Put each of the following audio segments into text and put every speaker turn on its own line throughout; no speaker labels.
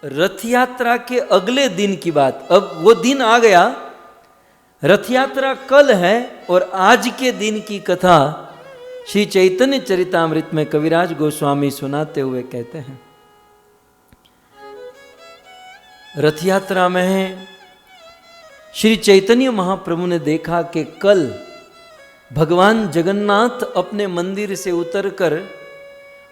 रथ यात्रा के अगले दिन की बात, अब वो दिन आ गया, रथ यात्रा कल है और आज के दिन की कथा श्री चैतन्य चरितामृत में कविराज गोस्वामी सुनाते हुए कहते हैं। रथ यात्रा में श्री चैतन्य महाप्रभु ने देखा कि कल भगवान जगन्नाथ अपने मंदिर से उतरकर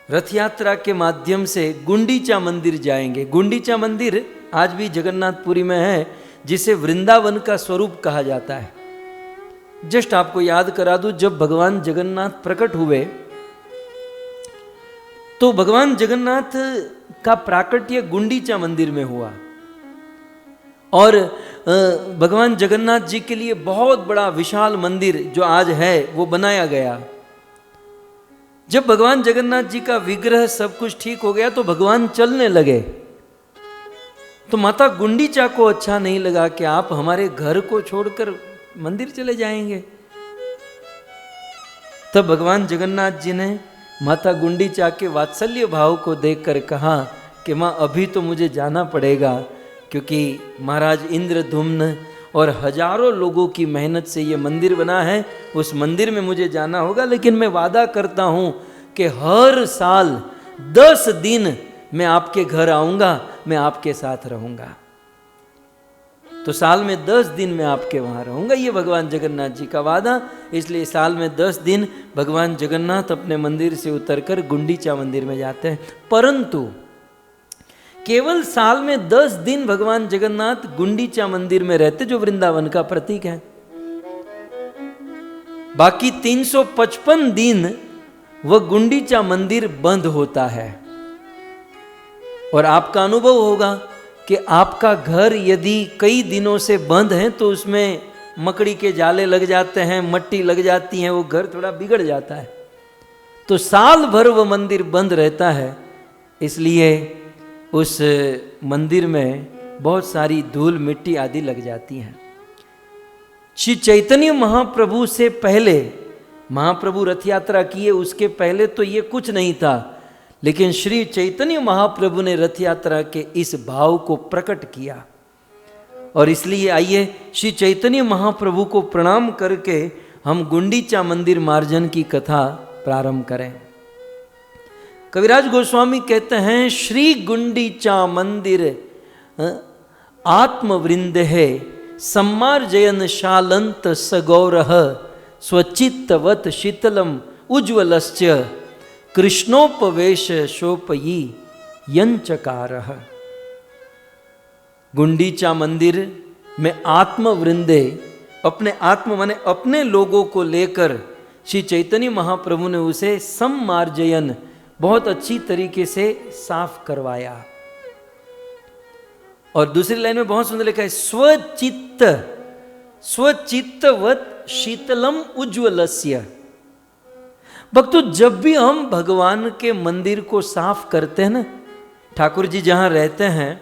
रथ यात्रा के माध्यम से गुंडीचा मंदिर जाएंगे। गुंडीचा मंदिर आज भी जगन्नाथपुरी में है, जिसे वृंदावन का स्वरूप कहा जाता है। जस्ट आपको याद करा दूं, जब भगवान जगन्नाथ प्रकट हुए तो भगवान जगन्नाथ का प्राकट्य गुंडीचा मंदिर में हुआ और भगवान जगन्नाथ जी के लिए बहुत बड़ा विशाल मंदिर जो आज है वो बनाया गया। जब भगवान जगन्नाथ जी का विग्रह सब कुछ ठीक हो गया तो भगवान चलने लगे, तो माता गुंडीचा को अच्छा नहीं लगा कि आप हमारे घर को छोड़कर मंदिर चले जाएंगे। तब भगवान जगन्नाथ जी ने माता गुंडीचा के वात्सल्य भाव को देखकर कहा कि माँ अभी तो मुझे जाना पड़ेगा, क्योंकि महाराज इंद्रधुम्न और हजारों लोगों की मेहनत से ये मंदिर बना है, उस मंदिर में मुझे जाना होगा। लेकिन मैं वादा करता हूँ कि हर साल 10 दिन मैं आपके घर आऊँगा, मैं आपके साथ रहूँगा। तो साल में 10 दिन मैं आपके वहाँ रहूँगा, ये भगवान जगन्नाथ जी का वादा। इसलिए साल में 10 दिन भगवान जगन्नाथ अपने मंदिर से उतरकर गुंडीचा मंदिर में जाते हैं। परंतु केवल साल में 10 दिन भगवान जगन्नाथ गुंडीचा मंदिर में रहते, जो वृंदावन का प्रतीक है। बाकी 355 दिन वह गुंडीचा मंदिर बंद होता है। और आपका अनुभव होगा कि आपका घर यदि कई दिनों से बंद है तो उसमें मकड़ी के जाले लग जाते हैं, मट्टी लग जाती है, वो घर थोड़ा बिगड़ जाता है। तो साल भर वह मंदिर बंद रहता है, इसलिए उस मंदिर में बहुत सारी धूल मिट्टी आदि लग जाती हैं। श्री चैतन्य महाप्रभु से पहले, महाप्रभु रथ यात्रा किए उसके पहले तो ये कुछ नहीं था, लेकिन श्री चैतन्य महाप्रभु ने रथ यात्रा के इस भाव को प्रकट किया। और इसलिए आइए श्री चैतन्य महाप्रभु को प्रणाम करके हम गुंडीचा मंदिर मार्जन की कथा प्रारंभ करें। कविराज गोस्वामी कहते हैं, श्री गुंडीचा मंदिर आत्मवृंद है सम्मार्जयन शालंत सगौरह स्वचित्तवत शीतलम उज्ज्वलश्च कृष्णोपवेश शोपयी यंचकारः। गुंडीचा मंदिर में आत्मवृंदे, अपने आत्म माने अपने लोगों को लेकर श्री चैतन्य महाप्रभु ने उसे सम्मार्जयन बहुत अच्छी तरीके से साफ करवाया। और दूसरी लाइन में बहुत सुंदर लिखा है, स्वचित्त स्वचित्तवत शीतलम उज्ज्वलस्य। भक्तों, जब भी हम भगवान के मंदिर को साफ करते हैं ना, ठाकुर जी जहाँ रहते हैं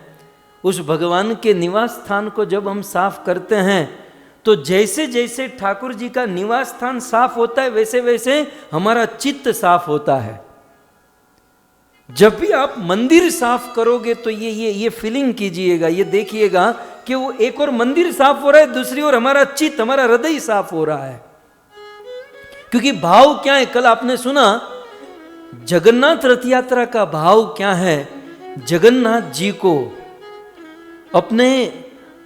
उस भगवान के निवास स्थान को जब हम साफ करते हैं तो जैसे जैसे ठाकुर जी का निवास स्थान साफ होता है वैसे वैसे हमारा चित्त साफ होता है। जब भी आप मंदिर साफ करोगे तो ये फीलिंग कीजिएगा, ये देखिएगा कि वो एक और मंदिर साफ हो रहा है, दूसरी ओर हमारा चित्त, हमारा हृदय साफ हो रहा है। क्योंकि भाव क्या है, कल आपने सुना जगन्नाथ रथ यात्रा का भाव क्या है। जगन्नाथ जी को अपने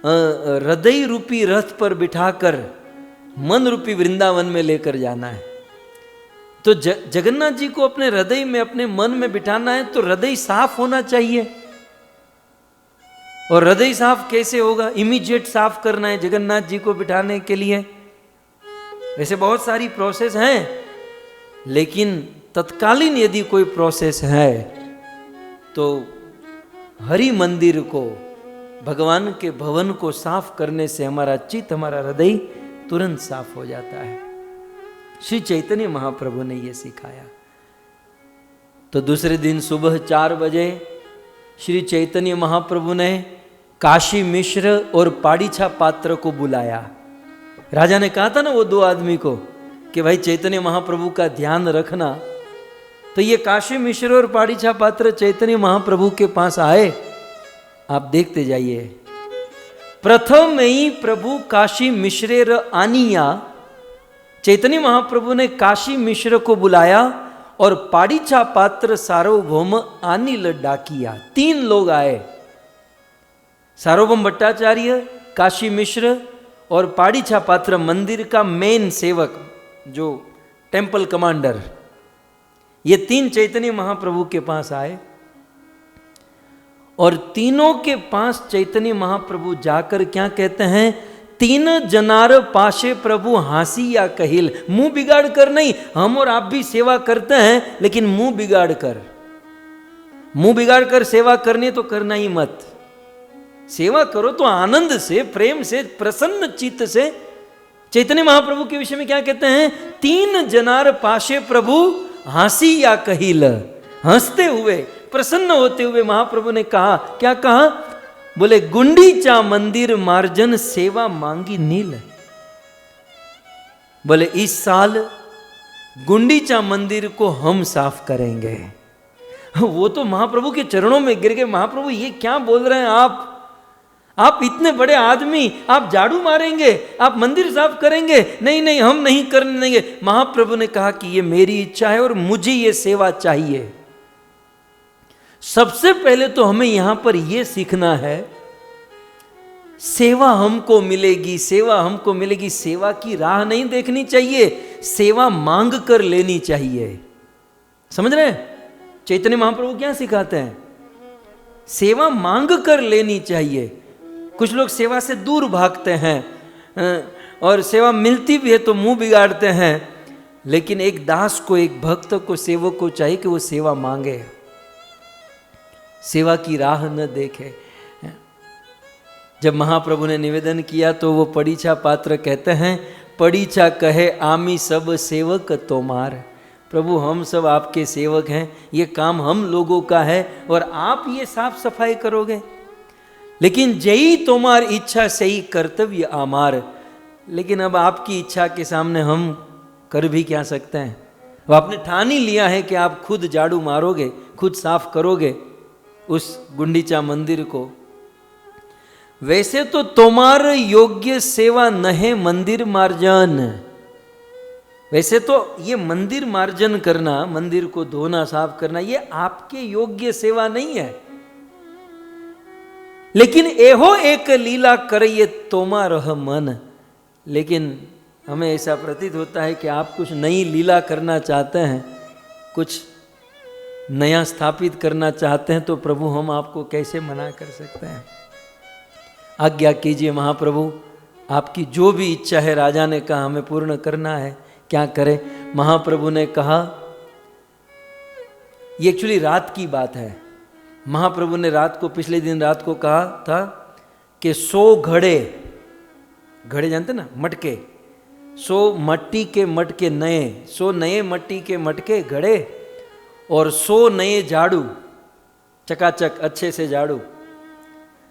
हृदय रूपी रथ पर बिठाकर मन रूपी वृंदावन में लेकर जाना है। तो जगन्नाथ जी को अपने हृदय में, अपने मन में बिठाना है तो हृदय साफ होना चाहिए। और हृदय साफ कैसे होगा? इमीडिएट साफ करना है जगन्नाथ जी को बिठाने के लिए। वैसे बहुत सारी प्रोसेस हैं, लेकिन तत्कालीन यदि कोई प्रोसेस है तो हरि मंदिर को, भगवान के भवन को साफ करने से हमारा चित्त, हमारा हृदय तुरंत साफ हो जाता है। श्री चैतन्य महाप्रभु ने यह सिखाया। तो दूसरे दिन सुबह 4 बजे श्री चैतन्य महाप्रभु ने काशी मिश्र और पाड़ीछा पात्र को बुलाया। राजा ने कहा था ना वो 2 आदमी को कि भाई चैतन्य महाप्रभु का ध्यान रखना। तो ये काशी मिश्र और पाड़ीछा पात्र चैतन्य महाप्रभु के पास आए आप देखते जाइए। प्रथम ही प्रभु काशी मिश्रेर आनिया, चैतन्य महाप्रभु ने काशी मिश्र को बुलाया और पाड़ीछा पात्र सार्वभौम अनिल डाकिया, 3 लोग आए, सार्वभौम भट्टाचार्य, काशी मिश्र और पाड़ीछा पात्र, मंदिर का मेन सेवक जो टेंपल कमांडर। ये 3 चैतन्य महाप्रभु के पास आए और तीनों के पास चैतन्य महाप्रभु जाकर क्या कहते हैं, 3 जनार पाशे प्रभु हंसी या कहिल, मुंह बिगाड़ कर नहीं, हम और आप भी सेवा करते हैं लेकिन मुंह बिगाड़ कर सेवा करनी तो करना ही मत। सेवा करो तो आनंद से, प्रेम से, प्रसन्न चित्त से। चैतन्य महाप्रभु के विषय में क्या कहते हैं, 3 जनार पाशे प्रभु हंसी या कहिल, हंसते हुए प्रसन्न होते हुए महाप्रभु ने कहा, क्या कहा, बोले गुंडीचा मंदिर मार्जन सेवा मांगी नील। बोले इस साल गुंडीचा मंदिर को हम साफ करेंगे। वो तो महाप्रभु के चरणों में गिर गए, महाप्रभु ये क्या बोल रहे हैं आप इतने बड़े आदमी, आप झाड़ू मारेंगे, आप मंदिर साफ करेंगे? नहीं नहीं, हम नहीं करने देंगे। महाप्रभु ने कहा कि ये मेरी इच्छा है और मुझे ये सेवा चाहिए। सबसे पहले तो हमें यहां पर यह सीखना है, सेवा हमको मिलेगी, सेवा हमको मिलेगी। सेवा की राह नहीं देखनी चाहिए, सेवा मांग कर लेनी चाहिए। समझ रहे हैं चैतन्य महाप्रभु क्या सिखाते हैं? सेवा मांग कर लेनी चाहिए। कुछ लोग सेवा से दूर भागते हैं और सेवा मिलती भी है तो मुंह बिगाड़ते हैं, लेकिन एक दास को, एक भक्त को, सेवक को चाहिए कि वो सेवा मांगे, सेवा की राह न देखे। जब महाप्रभु ने निवेदन किया तो वो पड़ीछा पात्र कहते हैं, पड़ीछा कहे आमी सब सेवक तोमार। प्रभु हम सब आपके सेवक हैं, ये काम हम लोगों का है और आप ये साफ सफाई करोगे, लेकिन जई तोमार इच्छा सही कर्तव्य आमार। लेकिन अब आपकी इच्छा के सामने हम कर भी क्या सकते हैं? अब आपने ठान ही लिया है कि आप खुद झाड़ू मारोगे, खुद साफ करोगे उस गुंडीचा मंदिर को। वैसे तो तोमार योग्य सेवा नहे मंदिर मार्जन। वैसे तो ये मंदिर मार्जन करना, मंदिर को धोना, साफ करना, ये आपके योग्य सेवा नहीं है। लेकिन एहो एक लीला करे तोमा रह मन। लेकिन हमें ऐसा प्रतीत होता है कि आप कुछ नई लीला करना चाहते हैं, कुछ नया स्थापित करना चाहते हैं, तो प्रभु हम आपको कैसे मना कर सकते हैं? आज्ञा कीजिए महाप्रभु, आपकी जो भी इच्छा है, राजा ने कहा हमें पूर्ण करना है, क्या करें? महाप्रभु ने कहा, ये एक्चुअली रात की बात है। महाप्रभु ने रात को, पिछले दिन रात को कहा था कि 100 घड़े, घड़े जानते ना, मटके, 100 मट्टी के मटके नए, 100 नए मट्टी के मटके घड़े और 100 नए झाड़ू, चकाचक अच्छे से झाड़ू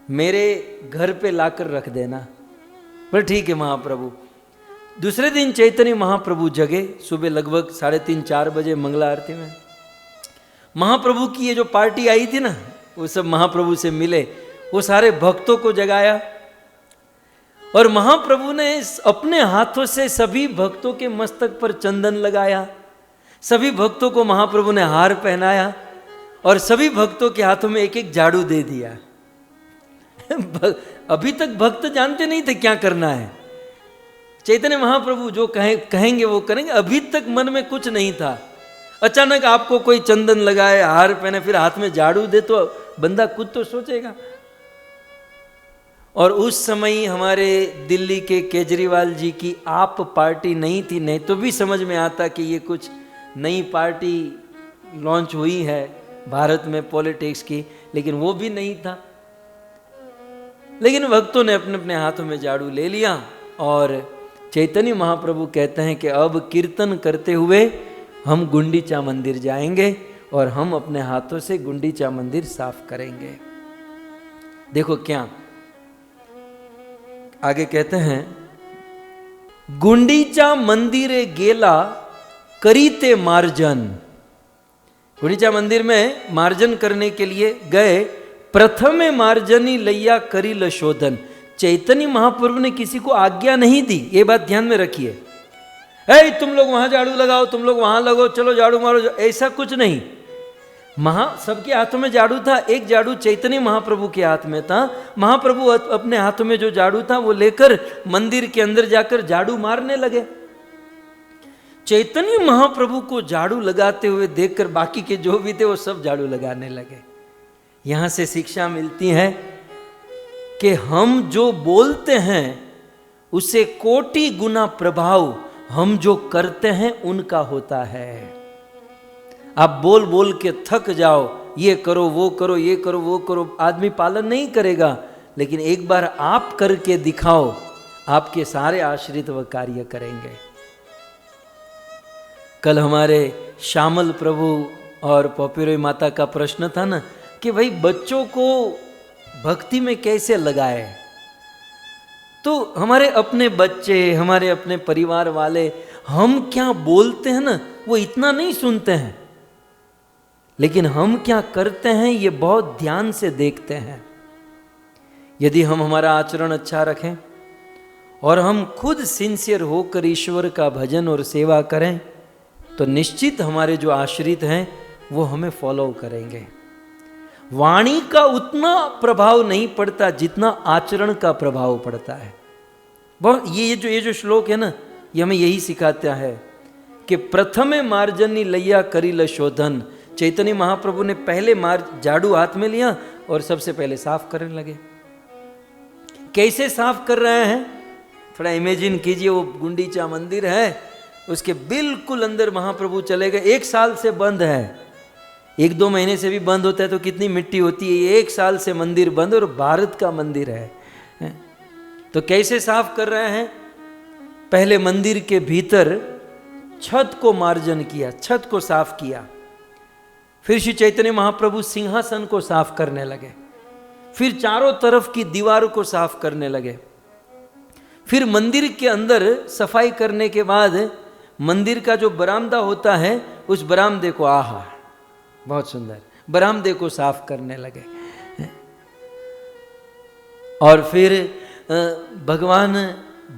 मेरे घर पे लाकर रख देना। बोले ठीक है महाप्रभु। दूसरे दिन चैतन्य महाप्रभु जगे, सुबह लगभग 3:30-4 बजे मंगला आरती में। महाप्रभु की ये जो पार्टी आई थी ना, वो सब महाप्रभु से मिले, वो सारे भक्तों को जगाया और महाप्रभु ने अपने हाथों से सभी भक्तों के मस्तक पर चंदन लगाया, सभी भक्तों को महाप्रभु ने हार पहनाया और सभी भक्तों के हाथों में एक एक झाड़ू दे दिया। अभी तक भक्त जानते नहीं थे क्या करना है। चैतन्य महाप्रभु जो कहेंगे वो करेंगे, अभी तक मन में कुछ नहीं था। अचानक आपको कोई चंदन लगाए, हार पहने, फिर हाथ में झाड़ू दे तो बंदा कुछ तो सोचेगा। और उस समय हमारे दिल्ली के केजरीवाल जी की आप पार्टी नहीं थी, नहीं तो भी समझ में आता कि ये कुछ नई पार्टी लॉन्च हुई है भारत में पॉलिटिक्स की, लेकिन वो भी नहीं था। लेकिन भक्तों ने अपने अपने हाथों में झाड़ू ले लिया और चैतन्य महाप्रभु कहते हैं कि अब कीर्तन करते हुए हम गुंडीचा मंदिर जाएंगे और हम अपने हाथों से गुंडीचा मंदिर साफ करेंगे। देखो क्या आगे कहते हैं, गुंडीचा मंदिरे गेला करीते मार्जन। गुंडीचा मंदिर में मार्जन करने के लिए गए प्रथमे मार्जनी लैया करी शोधन। चैतन्य महाप्रभु ने किसी को आज्ञा नहीं दी, ये बात ध्यान में रखिए। तुम लोग वहां झाड़ू लगाओ, तुम लोग वहां लगो, चलो झाड़ू मारो, ऐसा कुछ नहीं। सबके हाथों में झाड़ू था। एक झाड़ू चैतन्य महाप्रभु के हाथ में था। महाप्रभु अपने हाथों में जो झाड़ू था वो लेकर मंदिर के अंदर जाकर झाड़ू मारने लगे। चैतन्य महाप्रभु को झाड़ू लगाते हुए देखकर बाकी के जो भी थे वो सब झाड़ू लगाने लगे। यहां से शिक्षा मिलती है कि हम जो बोलते हैं उससे कोटि गुना प्रभाव हम जो करते हैं उनका होता है। आप बोल बोल के थक जाओ, ये करो वो करो, ये करो वो करो, आदमी पालन नहीं करेगा। लेकिन एक बार आप करके दिखाओ, आपके सारे आश्रित वह कार्य करेंगे। कल हमारे श्यामल प्रभु और पॉपुलर माता का प्रश्न था ना कि भाई बच्चों को भक्ति में कैसे लगाए। तो हमारे अपने बच्चे, हमारे अपने परिवार वाले, हम क्या बोलते हैं ना वो इतना नहीं सुनते हैं, लेकिन हम क्या करते हैं ये बहुत ध्यान से देखते हैं। यदि हम हमारा आचरण अच्छा रखें और हम खुद सिंसियर होकर ईश्वर का भजन और सेवा करें तो निश्चित हमारे जो आश्रित हैं वो हमें फॉलो करेंगे। वाणी का उतना प्रभाव नहीं पड़ता जितना आचरण का प्रभाव पड़ता है। बहुत ये जो श्लोक है ना, ये हमें यही सिखाता है कि प्रथमे मार्जनी लैया करी शोधन। चैतन्य महाप्रभु ने पहले झाड़ू हाथ में लिया और सबसे पहले साफ करने लगे। कैसे साफ कर रहे हैं थोड़ा इमेजिन कीजिए। वो गुंडीचा मंदिर है, उसके बिल्कुल अंदर महाप्रभु चले गए। 1 साल से बंद है, 1-2 महीने से भी बंद होता है तो कितनी मिट्टी होती है। 1 साल से मंदिर बंद और भारत का मंदिर है। तो कैसे साफ कर रहे हैं? पहले मंदिर के भीतर छत को मार्जन किया, छत को साफ किया। फिर श्री चैतन्य महाप्रभु सिंहासन को साफ करने लगे। फिर चारों तरफ की दीवारों को साफ करने लगे। फिर मंदिर के अंदर सफाई करने के बाद मंदिर का जो बरामदा होता है उस बरामदे को, आहा बहुत सुंदर, बरामदे को साफ करने लगे। और फिर भगवान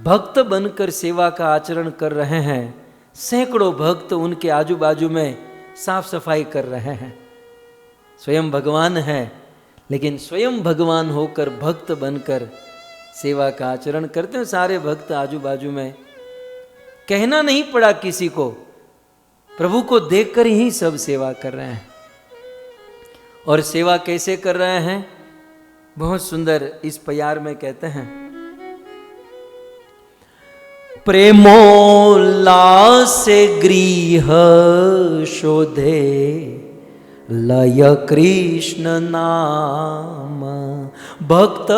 भक्त बनकर सेवा का आचरण कर रहे हैं। सैकड़ों भक्त उनके आजू बाजू में साफ सफाई कर रहे हैं। स्वयं भगवान है, लेकिन स्वयं भगवान होकर भक्त बनकर सेवा का आचरण करते हैं। सारे भक्त आजू बाजू में, कहना नहीं पड़ा किसी को, प्रभु को देखकर ही सब सेवा कर रहे हैं। और सेवा कैसे कर रहे हैं? बहुत सुंदर इस प्यार में कहते हैं, प्रेमोल्लास गृह शोधे लय कृष्ण नाम, भक्त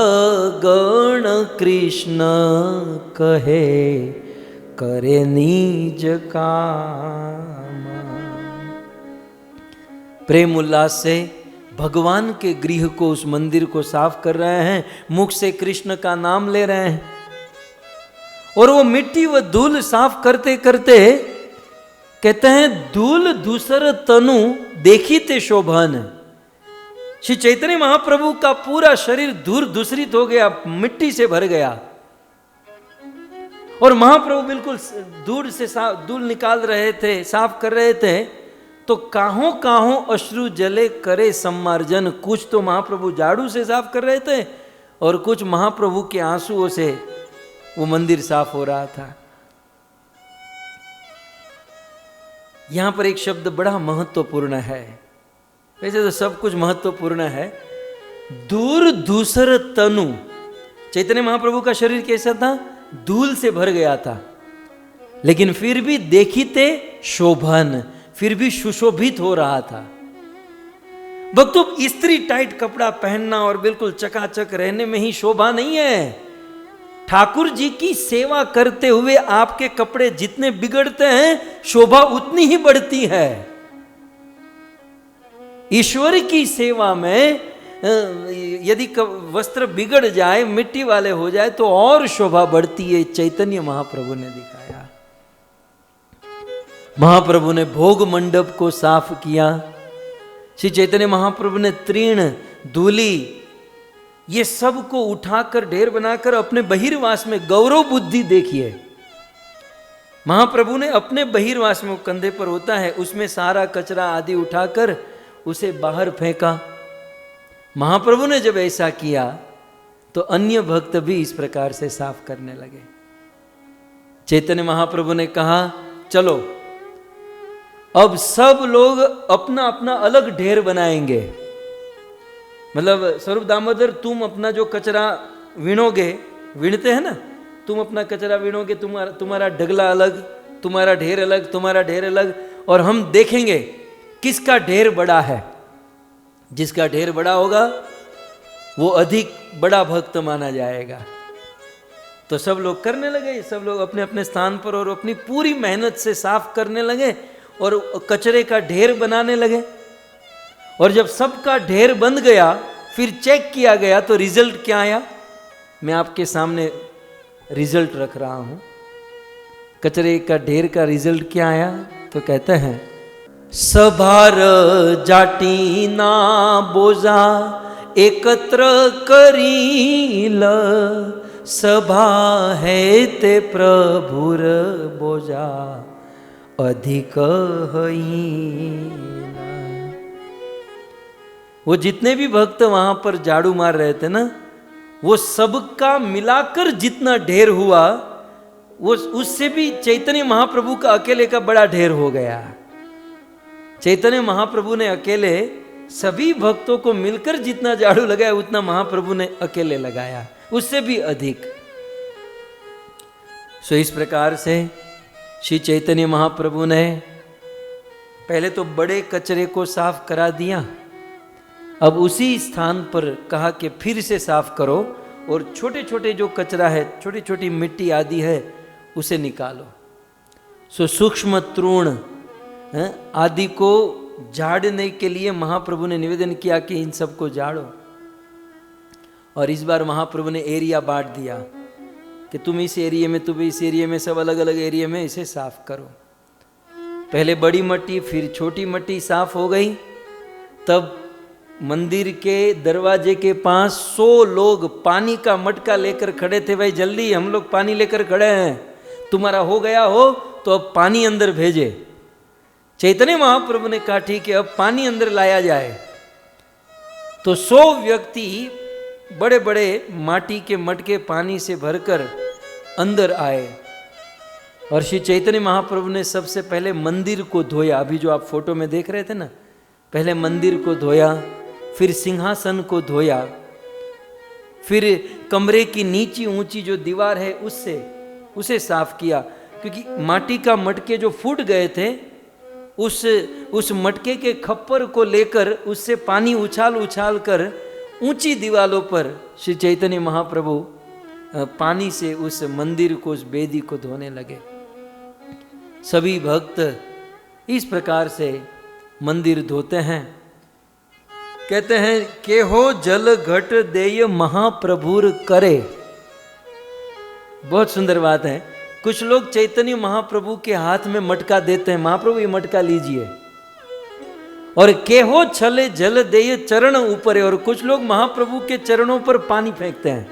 गण कृष्ण कहे करे निज काम। प्रेम उल्लास से भगवान के गृह को, उस मंदिर को साफ कर रहे हैं। मुख से कृष्ण का नाम ले रहे हैं और वो मिट्टी व धूल साफ करते करते कहते हैं, धूल दूसर तनु देखी ते शोभन। श्री चैतन्य महाप्रभु का पूरा शरीर धूल दूसरित हो गया, मिट्टी से भर गया। और महाप्रभु बिल्कुल धूल से धूल निकाल रहे थे, साफ कर रहे थे, तो काहों काहों अश्रु जले करे सम्मार्जन। कुछ तो महाप्रभु झाड़ू से साफ कर रहे थे और कुछ महाप्रभु के आंसुओं से वो मंदिर साफ हो रहा था। यहां पर एक शब्द बड़ा महत्वपूर्ण है। वैसे तो सब कुछ महत्वपूर्ण है। दूर दूसर तनु। चैतन्य महाप्रभु का शरीर कैसा था? धूल से भर गया था, लेकिन फिर भी देखिते शोभन, फिर भी सुशोभित हो रहा था। भक्तों, इस्त्री टाइट कपड़ा पहनना और बिल्कुल चकाचक रहने में ही शोभा नहीं है। ठाकुर जी की सेवा करते हुए आपके कपड़े जितने बिगड़ते हैं, शोभा उतनी ही बढ़ती है। ईश्वर की सेवा में यदि वस्त्र बिगड़ जाए, मिट्टी वाले हो जाए, तो और शोभा बढ़ती है। चैतन्य महाप्रभु ने दिखाया। महाप्रभु ने भोग मंडप को साफ किया। श्री चैतन्य महाप्रभु ने तीर्ण धूली, ये सब को उठाकर ढेर बनाकर अपने बहिर्वास में, गौरव बुद्धि देखिए, महाप्रभु ने अपने बहिर्वास में, कंधे पर होता है, उसमें सारा कचरा आदि उठाकर उसे बाहर फेंका। महाप्रभु ने जब ऐसा किया तो अन्य भक्त भी इस प्रकार से साफ करने लगे। चैतन्य महाप्रभु ने कहा चलो अब सब लोग अपना अपना अलग ढेर बनाएंगे, मतलब स्वरूप दामोदर तुम अपना जो कचरा विनोगे, विनते हैं ना, तुम अपना कचरा विनोगे, तुम्हारा ढगला अलग, तुम्हारा ढेर अलग, तुम्हारा ढेर अलग, और हम देखेंगे किसका ढेर बड़ा है। जिसका ढेर बड़ा होगा वो अधिक बड़ा भक्त माना जाएगा। तो सब लोग करने लगे, सब लोग अपने अपने स्थान पर और अपनी पूरी मेहनत से साफ करने लगे और कचरे का ढेर बनाने लगे। और जब सबका ढेर बन गया, फिर चेक किया गया तो रिजल्ट क्या आया, मैं आपके सामने रिजल्ट रख रहा हूं। कचरे का ढेर का रिजल्ट क्या आया, तो कहते हैं सभार जाटी ना बोजा एकत्र करील, सभा है ते प्रभुर बोजा अधिक हईना। वो जितने भी भक्त वहां पर झाड़ू मार रहे थे ना, वो सबका मिलाकर जितना ढेर हुआ, वो उससे भी चैतन्य महाप्रभु का अकेले का बड़ा ढेर हो गया। चैतन्य महाप्रभु ने अकेले सभी भक्तों को मिलकर जितना झाड़ू लगाया उतना महाप्रभु ने अकेले लगाया, उससे भी अधिक। सो इस प्रकार से श्री चैतन्य महाप्रभु ने पहले तो बड़े कचरे को साफ करा दिया, अब उसी स्थान पर कहा कि फिर से साफ करो और छोटे छोटे जो कचरा है, छोटी छोटी मिट्टी आदि है, उसे निकालो। सो सूक्ष्म तृण आदि को झाड़ने के लिए महाप्रभु ने निवेदन किया कि इन सबको झाड़ो। और इस बार महाप्रभु ने एरिया बांट दिया कि तुम इस एरिया में, तुम इस एरिया में, सब अलग अलग एरिया में इसे साफ करो। पहले बड़ी मट्टी फिर छोटी मट्टी साफ हो गई। तब मंदिर के दरवाजे के पास 100 लोग पानी का मटका लेकर खड़े थे। भाई जल्दी, हम लोग पानी लेकर खड़े हैं, तुम्हारा हो गया हो तो अब पानी अंदर भेजे। चैतन्य महाप्रभु ने कहा ठीक है, अब पानी अंदर लाया जाए। तो 100 व्यक्ति बड़े बड़े माटी के मटके पानी से भरकर अंदर आए और श्री चैतन्य महाप्रभु ने सबसे पहले मंदिर को धोया। अभी जो आप फोटो में देख रहे थे ना, पहले मंदिर को धोया, फिर सिंहासन को धोया, फिर कमरे की नीची ऊंची जो दीवार है उसे साफ किया, क्योंकि माटी का मटके जो फूट गए थे, उस मटके के खप्पर को लेकर उससे पानी उछाल उछाल कर ऊंची दीवारों पर श्री चैतन्य महाप्रभु पानी से उस मंदिर को, उस वेदी को धोने लगे। सभी भक्त इस प्रकार से मंदिर धोते हैं। कहते हैं के हो जल घट देय महाप्रभुर करे। बहुत सुंदर बात है। कुछ लोग चैतन्य महाप्रभु के हाथ में मटका देते हैं, महाप्रभु ये मटका लीजिए, और केहो छले जल देय चरण ऊपर है। और कुछ लोग महाप्रभु के चरणों पर पानी फेंकते हैं,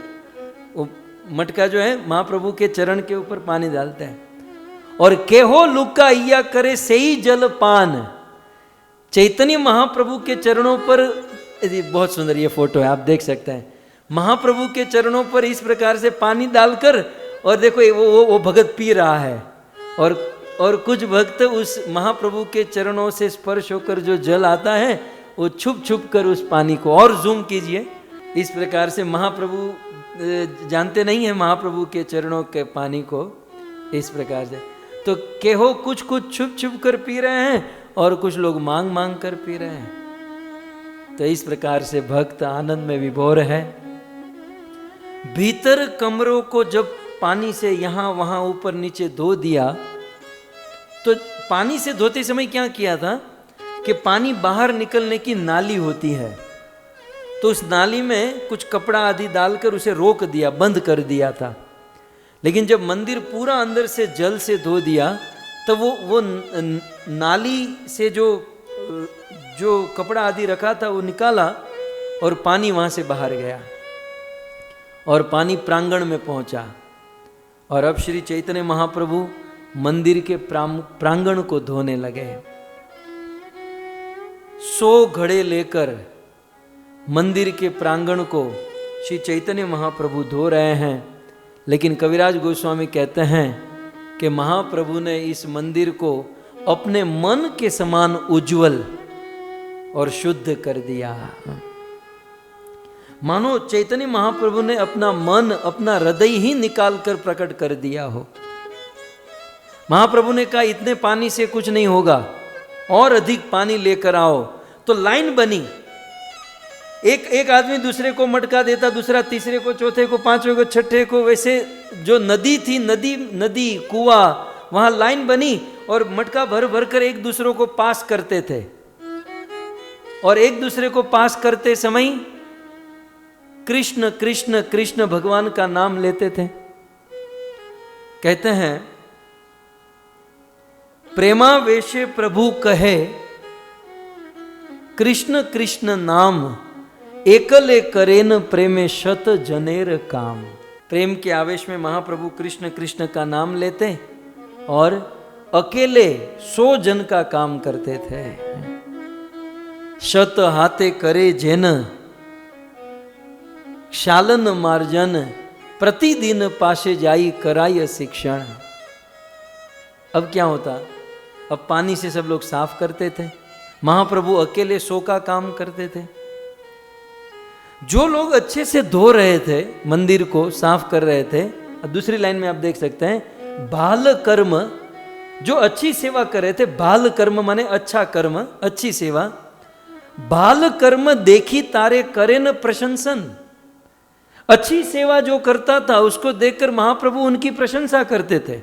वो मटका जो है महाप्रभु के चरण के ऊपर पानी डालते हैं। और केहो लुका इया करे सही जल पान। चैतन्य महाप्रभु के चरणों पर, बहुत सुंदर ये फोटो है, आप देख सकते हैं, महाप्रभु के चरणों पर इस प्रकार से पानी डालकर, और देखो वो भगत पी रहा है, और कुछ भक्त उस महाप्रभु के चरणों से स्पर्श होकर जो जल आता है वो छुप छुप कर उस पानी को, और जूम कीजिए, इस प्रकार से महाप्रभु जानते नहीं है महाप्रभु के चरणों के पानी को, इस प्रकार से। तो केहो कुछ कुछ छुप छुप कर पी रहे हैं और कुछ लोग मांग मांग कर पी रहे हैं। तो इस प्रकार से भक्त आनंद में विभोर है। भीतर कमरों को जब पानी से यहां वहां ऊपर नीचे धो दिया, तो पानी से धोते समय क्या किया था कि पानी बाहर निकलने की नाली होती है, तो उस नाली में कुछ कपड़ा आदि डालकर उसे रोक दिया, बंद कर दिया था। लेकिन जब मंदिर पूरा अंदर से जल से धो दिया, तब वो नाली से जो कपड़ा आदि रखा था वो निकाला और पानी वहां से बाहर गया और पानी प्रांगण में पहुंचा। और अब श्री चैतन्य महाप्रभु मंदिर के प्रांगण को धोने लगे। 100 घड़े लेकर मंदिर के प्रांगण को श्री चैतन्य महाप्रभु धो रहे हैं। लेकिन कविराज गोस्वामी कहते हैं कि महाप्रभु ने इस मंदिर को अपने मन के समान उज्जवल और शुद्ध कर दिया। मानो चैतन्य महाप्रभु ने अपना मन, अपना हृदय ही निकाल कर प्रकट कर दिया हो। महाप्रभु ने कहा इतने पानी से कुछ नहीं होगा, और अधिक पानी लेकर आओ। तो लाइन बनी, एक आदमी दूसरे को मटका देता, दूसरा तीसरे को, चौथे को, पांचवें को, छठे को। वैसे जो नदी थी, नदी कुआं, वहां लाइन बनी और मटका भर भर कर एक दूसरे को पास करते थे। और एक दूसरे को पास करते समय कृष्ण कृष्ण कृष्ण भगवान का नाम लेते थे। कहते हैं प्रेमावेशे प्रभु कहे कृष्ण कृष्ण नाम, एकले करेन प्रेमे शत जनेर काम। प्रेम के आवेश में महाप्रभु कृष्ण कृष्ण का नाम लेते और अकेले 100 जन का काम करते थे। शत हाथे करे जेन, शालन मार्जन, प्रतिदिन पाशे जाई कराय शिक्षण। अब क्या होता, अब पानी से सब लोग साफ करते थे, महाप्रभु अकेले 100 का काम करते थे। जो लोग अच्छे से धो रहे थे, मंदिर को साफ कर रहे थे। अब दूसरी लाइन में आप देख सकते हैं बाल कर्म, जो अच्छी सेवा कर रहे थे। बाल कर्म माने अच्छा कर्म, अच्छी सेवा। बाल कर्म देखी तारे करे न प्रशंसन। अच्छी सेवा जो करता था उसको देखकर महाप्रभु उनकी प्रशंसा करते थे।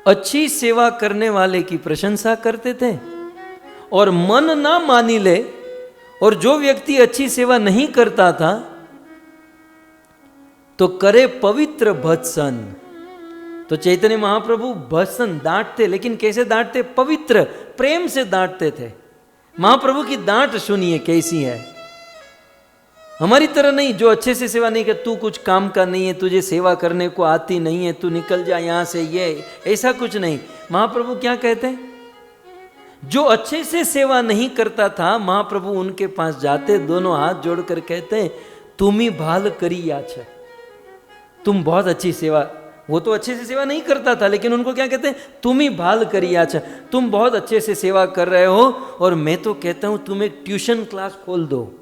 अच्छी सेवा करने वाले की प्रशंसा करते थे। और मन ना मानी ले, और जो व्यक्ति अच्छी सेवा नहीं करता था तो करे पवित्र भत्सन। तो चैतन्य महाप्रभु भत्सन डांटते, लेकिन कैसे डांटते? पवित्र प्रेम से डांटते थे। महाप्रभु की डांट सुनिए कैसी है। हमारी तरह नहीं, जो अच्छे से सेवा नहीं कर, तू कुछ काम का नहीं है, तुझे सेवा करने को आती नहीं है, तू निकल जा यहां से, ये ऐसा कुछ नहीं। महाप्रभु क्या कहते हैं? जो अच्छे से सेवा नहीं करता था, महाप्रभु उनके पास जाते, दोनों हाथ जोड़कर कहते तुम ही भाल करी याच, तुम बहुत अच्छी सेवा। वो तो अच्छे से सेवा नहीं करता था, लेकिन उनको क्या कहते हैं? तुम ही भाल करी याच, तुम बहुत अच्छे से सेवा कर रहे हो। और मैं तो कहता हूं तुम एक ट्यूशन क्लास खोल दो,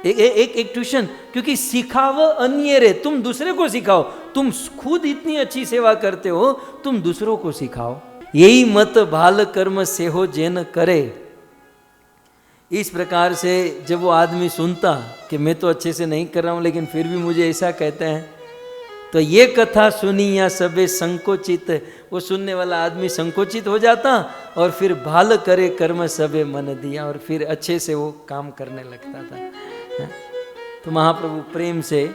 एक ट्यूशन, क्योंकि सिखाव अन्य रे, तुम दूसरे को सिखाओ। तुम खुद इतनी अच्छी सेवा करते हो, तुम दूसरों को सिखाओ। यही मत भाल कर्म से हो जेन करे। इस प्रकार से जब वो आदमी सुनता कि मैं तो अच्छे से नहीं कर रहा हूं, लेकिन फिर भी मुझे ऐसा कहते हैं, तो ये कथा सुनी या सबे संकोचित, वो सुनने वाला आदमी संकोचित हो जाता और फिर भाल करे कर्म सबे मन दिया, और फिर अच्छे से वो काम करने लगता था। तो महाप्रभु प्रेम से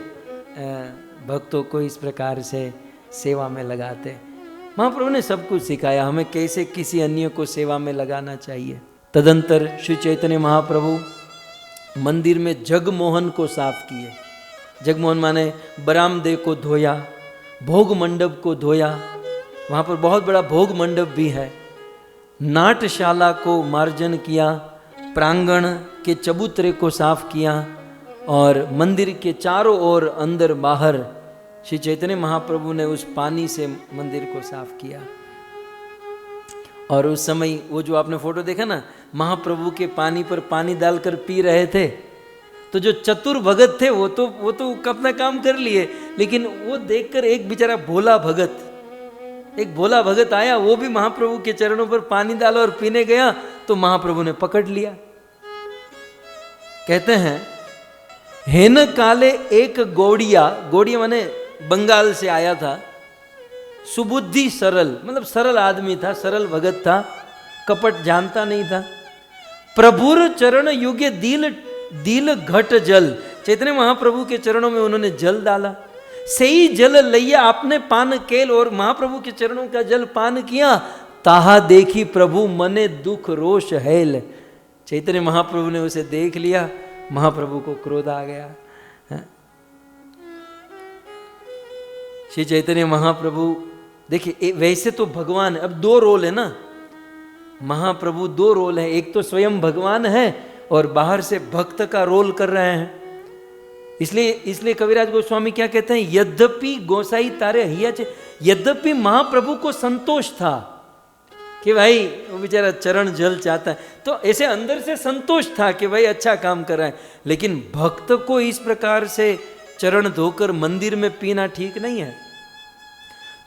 भक्तों को इस प्रकार से सेवा में लगाते। महाप्रभु ने सब कुछ सिखाया हमें कैसे किसी अन्य को सेवा में लगाना चाहिए। तदंतर श्री चैतन्य महाप्रभु मंदिर में जगमोहन को साफ किए। जगमोहन माने बरामदे को धोया, भोग मंडप को धोया, वहाँ पर बहुत बड़ा भोग मंडप भी है। नाटशाला को मार्जन किया, प्रांगण के चबूतरे को साफ किया, और मंदिर के चारों ओर अंदर बाहर श्री चैतन्य महाप्रभु ने उस पानी से मंदिर को साफ किया। और उस समय वो जो आपने फोटो देखा ना, महाप्रभु के पानी पर पानी डालकर पी रहे थे, तो जो चतुर भगत थे वो तो अपना काम कर लिए, लेकिन वो देखकर एक बेचारा भोला भगत आया, वो भी महाप्रभु के चरणों पर पानी डाला और पीने गया, तो महाप्रभु ने पकड़ लिया। कहते हैं हेन काले एक गौड़िया माने बंगाल से आया था, सुबुद्धि सरल, मतलब सरल आदमी था, सरल भगत था, कपट जानता नहीं था। प्रभुर चरण युगे दिल घट जल, चैतन्य महाप्रभु के चरणों में उन्होंने जल डाला। सही जल लैया आपने पान केल, और महाप्रभु के चरणों का जल पान किया। ताहा देखी प्रभु मने दुख रोष हैल, चैतन्य महाप्रभु ने उसे देख लिया, महाप्रभु को क्रोध आ गया। श्री चैतन्य महाप्रभु देखिए, वैसे तो भगवान, अब दो रोल है ना, महाप्रभु दो रोल है, एक तो स्वयं भगवान है और बाहर से भक्त का रोल कर रहे हैं। इसलिए कविराज गोस्वामी क्या कहते हैं, यद्यपि गोसाई तारे हिया, यद्यपि महाप्रभु को संतोष था कि भाई वो बेचारा चरण जल चाहता है, तो ऐसे अंदर से संतोष था कि भाई अच्छा काम कर रहा है, लेकिन भक्त को इस प्रकार से चरण धोकर मंदिर में पीना ठीक नहीं है।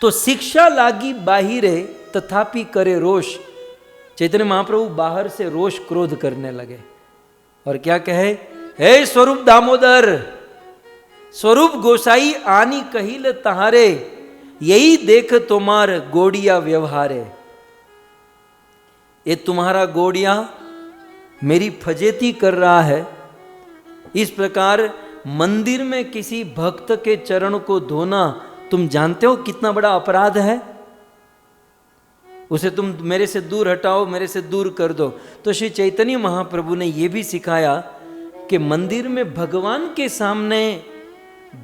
तो शिक्षा लागी बाहिरे तथापि करे रोष, चैतन्य महाप्रभु बाहर से रोष क्रोध करने लगे और क्या कहे, हे स्वरूप दामोदर, स्वरूप गोसाई आनी कहिल तहारे, यही देख तुम्हार गोड़िया व्यवहारे। ये तुम्हारा गोड़िया मेरी फजेती कर रहा है। इस प्रकार मंदिर में किसी भक्त के चरण को धोना तुम जानते हो कितना बड़ा अपराध है, उसे तुम मेरे से दूर हटाओ, मेरे से दूर कर दो। तो श्री चैतन्य महाप्रभु ने यह भी सिखाया कि मंदिर में भगवान के सामने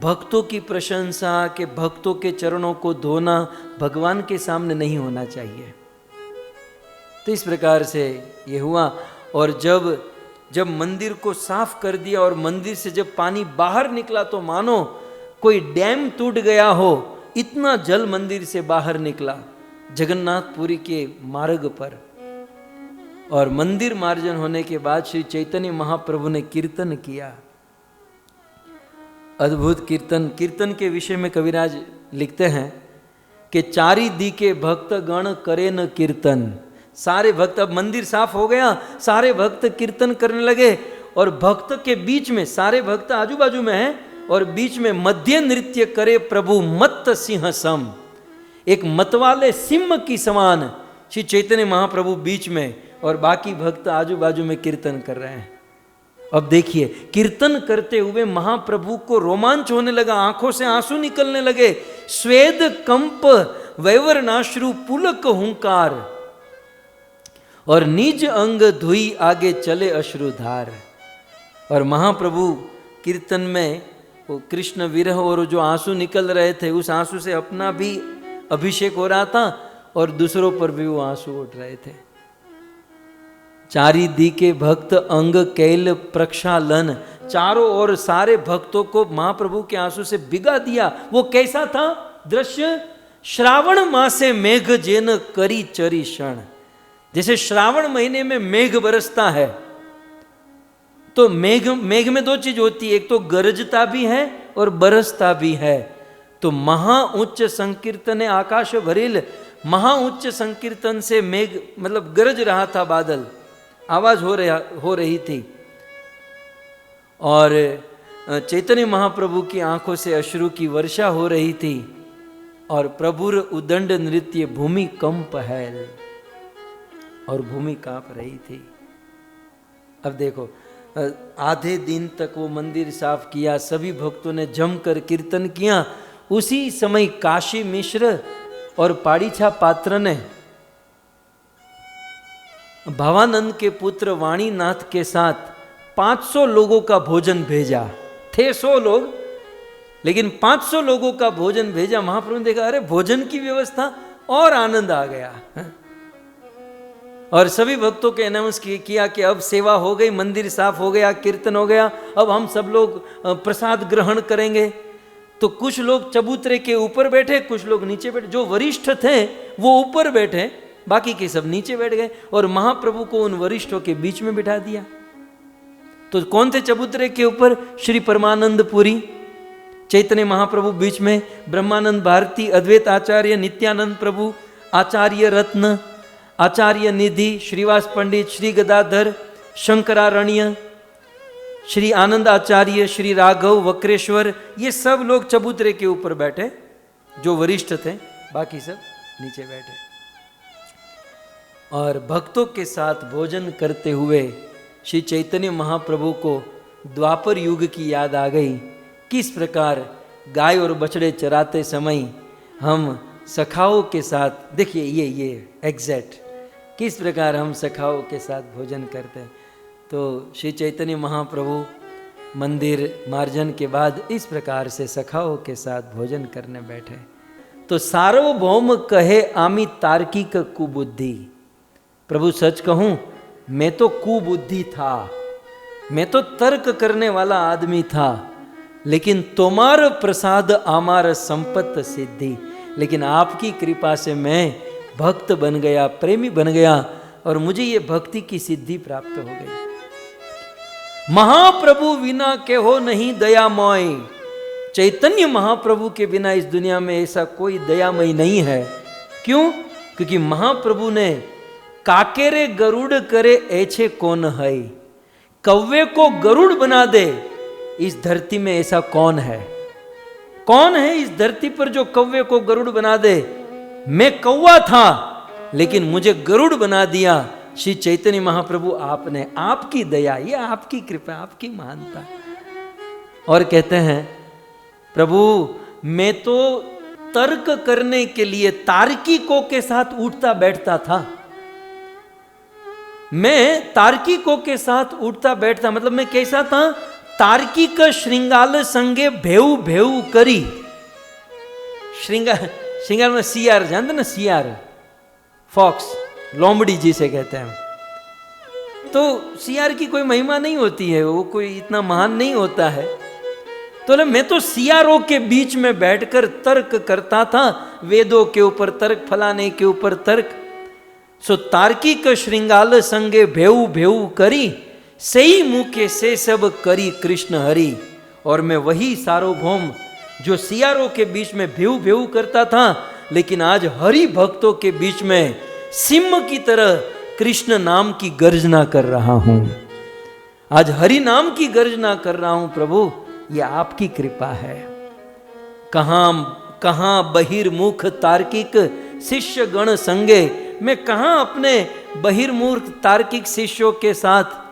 भक्तों की प्रशंसा, के भक्तों के चरणों को धोना भगवान के सामने नहीं होना चाहिए। तो इस प्रकार से ये हुआ। और जब मंदिर को साफ कर दिया और मंदिर से जब पानी बाहर निकला तो मानो कोई डैम टूट गया हो, इतना जल मंदिर से बाहर निकला जगन्नाथपुरी के मार्ग पर। और मंदिर मार्जन होने के बाद श्री चैतन्य महाप्रभु ने कीर्तन किया, अद्भुत कीर्तन। कीर्तन के विषय में कविराज लिखते हैं कि चारी दी के भक्त गण करे न कीर्तन। सारे भक्त, अब मंदिर साफ हो गया, सारे भक्त कीर्तन करने लगे और भक्त के बीच में, सारे भक्त आजू बाजू में हैं और बीच में मध्य नृत्य करे प्रभु मत्त सिंह सम, एक मतवाले सिंह की समान श्री चैतन्य महाप्रभु बीच में और बाकी भक्त आजू बाजू में कीर्तन कर रहे हैं। अब देखिए, कीर्तन करते हुए महाप्रभु को रोमांच होने लगा, आंखों से आंसू निकलने लगे, स्वेद कंप वैवरनाश्रु पुलक हुंकार, और निज अंग धुई आगे चले अश्रुधार। और महाप्रभु कीर्तन में वो कृष्ण विरह और जो आंसू निकल रहे थे, उस आंसू से अपना भी अभिषेक हो रहा था और दूसरों पर भी वो आंसू उठ रहे थे। चारी दी के भक्त अंग कैल प्रक्षालन, चारों ओर सारे भक्तों को महाप्रभु के आंसू से भिगा दिया। वो कैसा था दृश्य, श्रावण मासे मेघ जेन करी चरी क्षण, जैसे श्रावण महीने में मेघ बरसता है। तो मेघ में दो चीज होती है, एक तो गरजता भी है और बरसता भी है। तो महा उच्च संकीर्तन आकाश भरिल, महा उच्च संकीर्तन से मेघ मतलब गरज रहा था, बादल आवाज हो रही थी। और चैतन्य महाप्रभु की आंखों से अश्रु की वर्षा हो रही थी और प्रभुर उदंड नृत्य भूमि कंप है, और भूमि कांप रही थी। अब देखो, आधे दिन तक वो मंदिर साफ किया, सभी भक्तों ने जमकर कीर्तन किया। उसी समय काशी मिश्र और पाड़ीछा पात्र ने भावानंद के पुत्र वाणीनाथ के साथ 500 लोगों का भोजन भेजा। थे 100 लोग, लेकिन 500 लोगों का भोजन भेजा। महाप्रभु ने देखा, अरे भोजन की व्यवस्था, और आनंद आ गया। और सभी भक्तों के अनाउंस किया कि अब सेवा हो गई, मंदिर साफ हो गया, कीर्तन हो गया, अब हम सब लोग प्रसाद ग्रहण करेंगे। तो कुछ लोग चबूतरे के ऊपर बैठे, कुछ लोग नीचे बैठे। जो वरिष्ठ थे वो ऊपर बैठे, बाकी के सब नीचे बैठ गए और महाप्रभु को उन वरिष्ठों के बीच में बिठा दिया। तो कौन थे चबूतरे के ऊपर? श्री परमानंद पुरी, चैतन्य महाप्रभु बीच में, ब्रह्मानंद भारती, अद्वैत आचार्य, नित्यानंद प्रभु, आचार्य रत्न, आचार्य निधि, श्रीवास पंडित, श्री गदाधर, शंकरारण्य, श्री आनंद आचार्य, श्री राघव, वक्रेश्वर, ये सब लोग चबूतरे के ऊपर बैठे जो वरिष्ठ थे, बाकी सब नीचे बैठे। और भक्तों के साथ भोजन करते हुए श्री चैतन्य महाप्रभु को द्वापर युग की याद आ गई। किस प्रकार गाय और बछड़े चराते समय हम सखाओं के साथ, देखिए ये एग्जैक्ट किस प्रकार हम सखाओं के साथ भोजन करते हैं। तो श्री चैतन्य महाप्रभु मंदिर मार्जन के बाद इस प्रकार से सखाओं के साथ भोजन करने बैठे। तो सार्वभौम कहे आमी तार्किक कुबुद्धि। प्रभु सच कहूं, मैं तो कुबुद्धि था, मैं तो तर्क करने वाला आदमी था, लेकिन तुम्हार प्रसाद आमार संपत्त सिद्धि। लेकिन आपकी कृपा से मैं भक्त बन गया, प्रेमी बन गया, और मुझे ये भक्ति की सिद्धि प्राप्त हो गई। महाप्रभु विना के हो नहीं दयामय। चैतन्य महाप्रभु के बिना इस दुनिया में ऐसा कोई दयामय नहीं है। क्यों? क्योंकि महाप्रभु ने काकेरे गरुड़ करे ऐसे कौन है, कौवे को गरुड़ बना दे, इस धरती में ऐसा कौन है? कौन है इस धरती पर जो कौवे को गरुड़ बना दे? मैं कौवा था, लेकिन मुझे गरुड़ बना दिया श्री चैतन्य महाप्रभु आपने। आपकी दया, ये आपकी कृपा, आपकी महानता। और कहते हैं प्रभु मैं तो तर्क करने के लिए तार्किकों के साथ उठता बैठता था। मैं तार्किकों के साथ उठता बैठता, मतलब मैं कैसा था? तार्किक श्रृंगाल संगे भेऊ भेऊ करी। श्रृंगाल में सियार, जानते ना, सियार, फॉक्स, लोमड़ी जिसे कहते हैं। तो सियार की कोई महिमा नहीं होती है, वो कोई इतना महान नहीं होता है। तो मैं तो सियारों के बीच में बैठकर तर्क करता था, वेदों के ऊपर तर्क, फलाने के ऊपर तर्क। सो तार्किक श्रृंगाल संगे भेऊ भेऊ करी, सही मुखे से सब करी कृष्ण हरि। और मैं वही सार्वभौम जो सियारों के बीच में भेऊ भेऊ करता था, लेकिन आज हरि भक्तों के बीच में सिंह की तरह कृष्ण नाम की गर्जना कर रहा हूं। आज हरि नाम की गर्जना कर रहा हूं। प्रभु ये आपकी कृपा है। कहां बहिर्मुख तार्किक शिष्य गण संगे, मैं कहां अपने बहिर्मुख तार्किक शिष्यों के साथ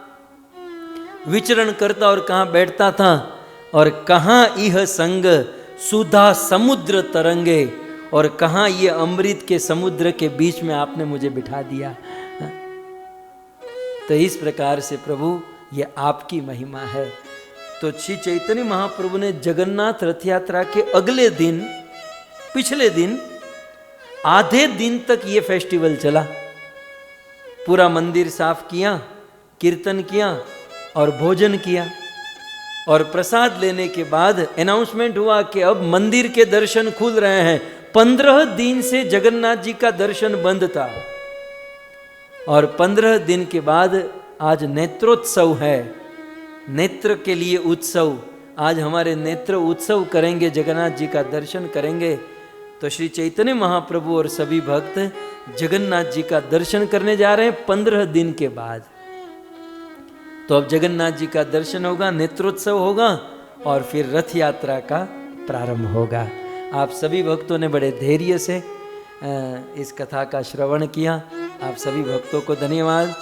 विचरण करता और कहां बैठता था, और कहां यह संग सुधा समुद्र तरंगे, और कहां ये अमृत के समुद्र के बीच में आपने मुझे बिठा दिया। तो इस प्रकार से प्रभु ये आपकी महिमा है। तो श्री चैतन्य महाप्रभु ने जगन्नाथ रथ यात्रा के अगले दिन, पिछले दिन, आधे दिन तक ये फेस्टिवल चला। पूरा मंदिर साफ किया, कीर्तन किया और भोजन किया, और प्रसाद लेने के बाद अनाउंसमेंट हुआ कि अब मंदिर के दर्शन खुल रहे हैं। 15 दिन से जगन्नाथ जी का दर्शन बंद था, और 15 दिन के बाद आज नेत्रोत्सव है, नेत्र के लिए उत्सव। आज हमारे नेत्र उत्सव करेंगे, जगन्नाथ जी का दर्शन करेंगे। तो श्री चैतन्य महाप्रभु और सभी भक्त जगन्नाथ जी का दर्शन करने जा रहे हैं 15 दिन के बाद। तो अब जगन्नाथ जी का दर्शन होगा, नेत्रोत्सव होगा, और फिर रथ यात्रा का प्रारंभ होगा। आप सभी भक्तों ने बड़े धैर्य से इस कथा का श्रवण किया। आप सभी भक्तों को धन्यवाद।